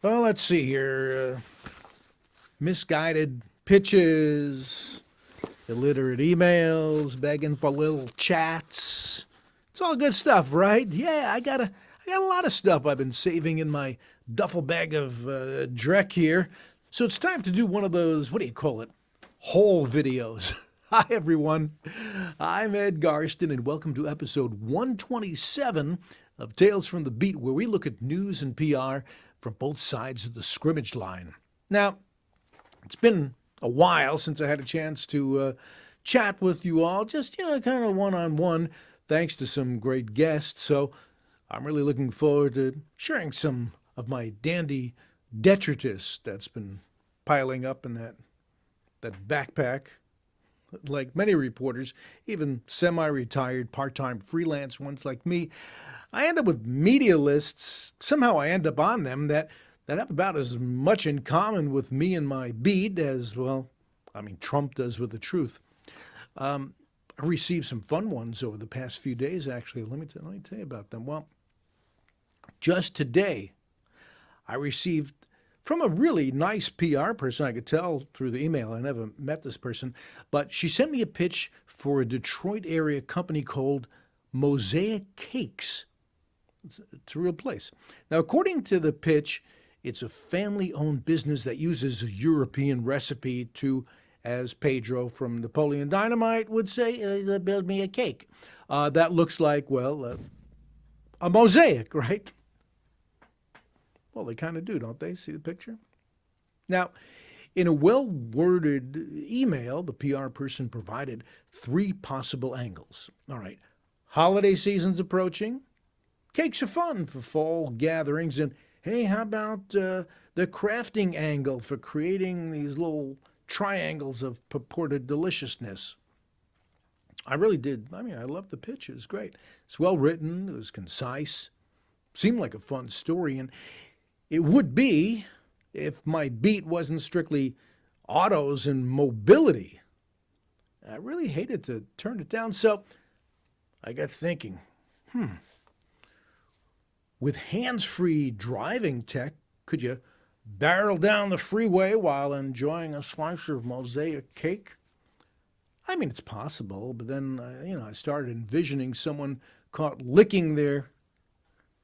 Well, let's see here. Misguided pitches, illiterate emails, begging for little chats. It's all good stuff, right? Yeah, I got a lot of stuff I've been saving in my duffel bag of dreck here. So it's time to do one of those, what do you call it? Whole videos. Hi, everyone. I'm Ed Garsten, and welcome to episode 127 of Tales from the Beat, where we look at news and PR from both sides of the scrimmage line. Now, it's been a while since I had a chance to chat with you all, just, kind of one-on-one, thanks to some great guests. So I'm really looking forward to sharing some of my dandy detritus that's been piling up in that backpack. Like many reporters, even semi-retired, part-time freelance ones like me, I end up with media lists. Somehow I end up on them that have about as much in common with me and my beat as, well, Trump does with the truth. I received some fun ones over the past few days, actually. Let me tell you about them. Well, just today, I received from a really nice PR person. I could tell through the email. I never met this person, but she sent me a pitch for a Detroit area company called Mosaic Cakes. It's a real place. Now, according to the pitch, it's a family-owned business that uses a European recipe to, as Pedro from Napoleon Dynamite would say, build me a cake. That looks like, well, a mosaic, right? Well, they kind of do, don't they? See the picture? Now, in a well-worded email, the PR person provided 3 possible angles. All right, holiday season's approaching. Cakes are fun for fall gatherings. And, hey, how about the crafting angle for creating these little triangles of purported deliciousness? I really did. I love the pitch. It was great. It's well written. It was concise. Seemed like a fun story. And it would be if my beat wasn't strictly autos and mobility. I really hated to turn it down, so I got thinking, with hands-free driving tech, could you barrel down the freeway while enjoying a slice of mosaic cake? It's possible, but then, I started envisioning someone caught licking their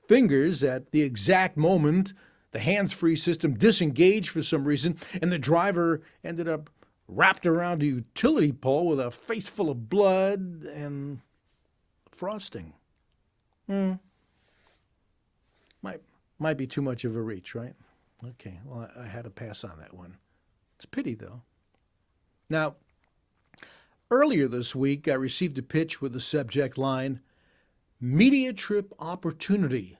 fingers at the exact moment the hands-free system disengaged for some reason, and the driver ended up wrapped around a utility pole with a face full of blood and frosting. Might be too much of a reach, right? Okay, well, I had to pass on that one. It's a pity, though. Now, earlier this week, I received a pitch with the subject line, Media Trip Opportunity.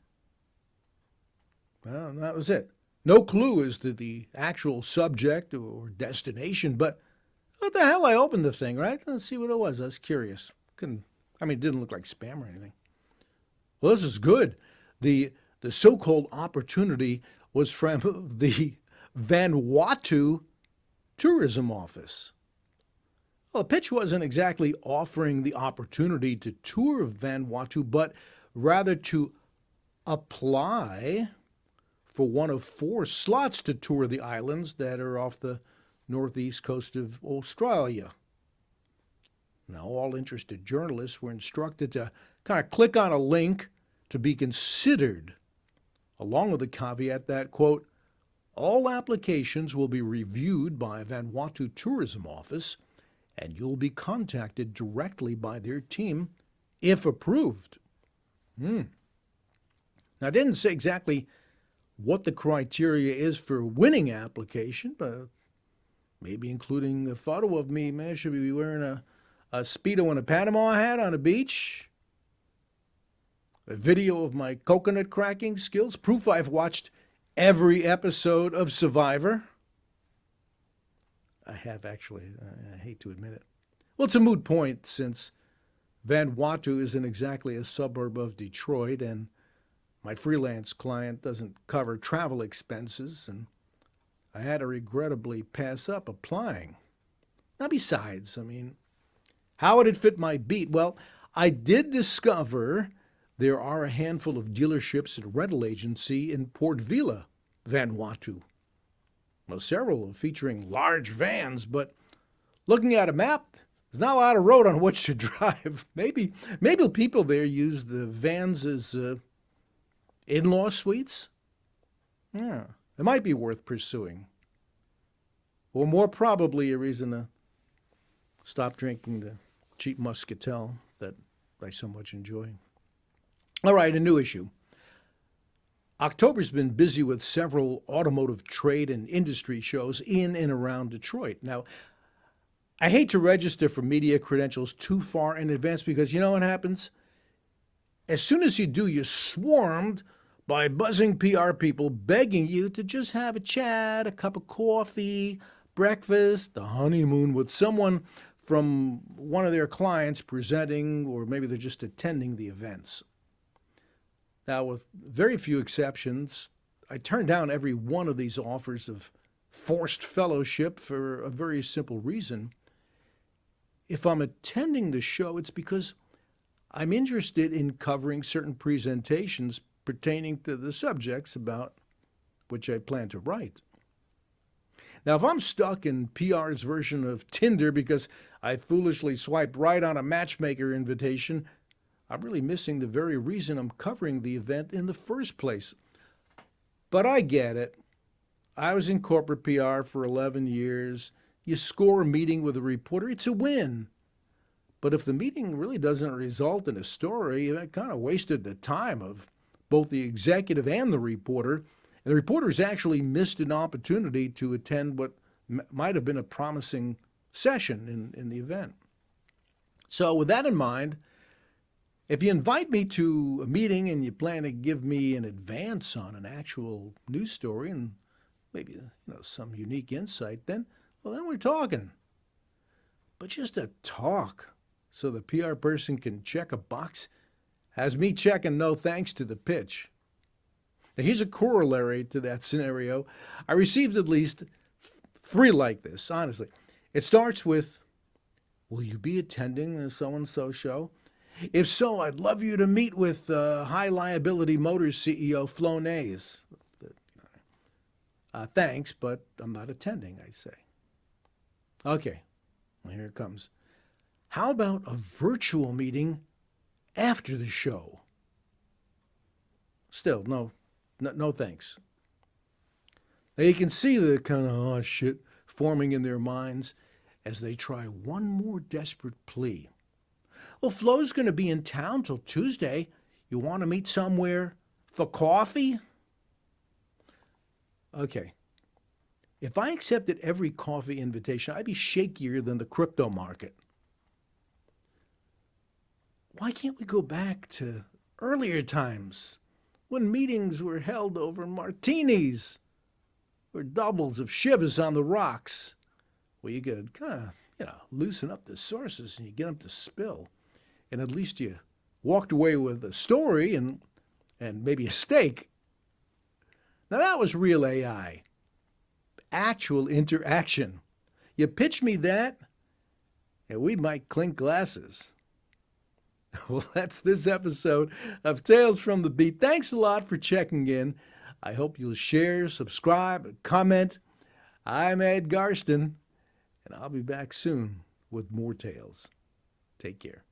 Well, that was it. No clue as to the actual subject or destination, but what the hell? I opened the thing, right? Let's see what it was. I was curious. It didn't look like spam or anything. Well, this is good. The so-called opportunity was from the Vanuatu Tourism Office. Well, the pitch wasn't exactly offering the opportunity to tour Vanuatu, but rather to apply for one of 4 slots to tour the islands that are off the northeast coast of Australia. Now, all interested journalists were instructed to kind of click on a link to be considered, along with the caveat that, quote, all applications will be reviewed by Vanuatu Tourism Office, and you'll be contacted directly by their team if approved. Now, I didn't say exactly what the criteria is for winning application, but maybe including a photo of me. Man, should we be wearing a Speedo and a Panama hat on a beach? A video of my coconut cracking skills, proof I've watched every episode of Survivor. I have actually. I hate to admit it. Well, it's a moot point since Vanuatu isn't exactly a suburb of Detroit, and my freelance client doesn't cover travel expenses, and I had to regrettably pass up applying. Now, besides, how would it fit my beat? Well, I did discover there are a handful of dealerships and rental agency in Port Vila, Vanuatu. Well, several are featuring large vans, but looking at a map, there's not a lot of road on which to drive. Maybe people there use the vans as in-law suites. Yeah, it might be worth pursuing. Or more probably a reason to stop drinking the cheap muscatel that I so much enjoy. All right, a new issue. October's been busy with several automotive trade and industry shows in and around Detroit. Now, I hate to register for media credentials too far in advance because you know what happens? As soon as you do, you're swarmed by buzzing PR people begging you to just have a chat, a cup of coffee, breakfast, a honeymoon with someone from one of their clients presenting, or maybe they're just attending the events. Now, with very few exceptions, I turned down every one of these offers of forced fellowship for a very simple reason. If I'm attending the show, it's because I'm interested in covering certain presentations pertaining to the subjects about which I plan to write. Now, if I'm stuck in PR's version of Tinder because I foolishly swiped right on a matchmaker invitation, I'm really missing the very reason I'm covering the event in the first place. But I get it. I was in corporate PR for 11 years. You score a meeting with a reporter, it's a win. But if the meeting really doesn't result in a story, it kind of wasted the time of both the executive and the reporter. And the reporter's actually missed an opportunity to attend what might have been a promising session in the event. So with that in mind, if you invite me to a meeting and you plan to give me an advance on an actual news story and maybe some unique insight, then we're talking. But just a talk so the PR person can check a box has me checking no thanks to the pitch. Now, here's a corollary to that scenario. I received at least 3 like this, honestly. It starts with, will you be attending the so-and-so show? If so, I'd love you to meet with High Liability Motors CEO Flo Nays. Thanks, but I'm not attending, I say. Okay, well, here it comes. How about a virtual meeting after the show? Still, no thanks. Now you can see the kind of shit forming in their minds as they try one more desperate plea. Well, Flo's going to be in town till Tuesday. You want to meet somewhere for coffee? Okay. If I accepted every coffee invitation, I'd be shakier than the crypto market. Why can't we go back to earlier times when meetings were held over martinis or doubles of shivers on the rocks, where you could kind of, loosen up the sources and you get them to spill. And at least you walked away with a story and maybe a steak. Now that was real AI, actual interaction. You pitch me that, and we might clink glasses. Well, that's this episode of Tales from the Beat. Thanks a lot for checking in. I hope you'll share, subscribe, and comment. I'm Ed Garsten, and I'll be back soon with more tales. Take care.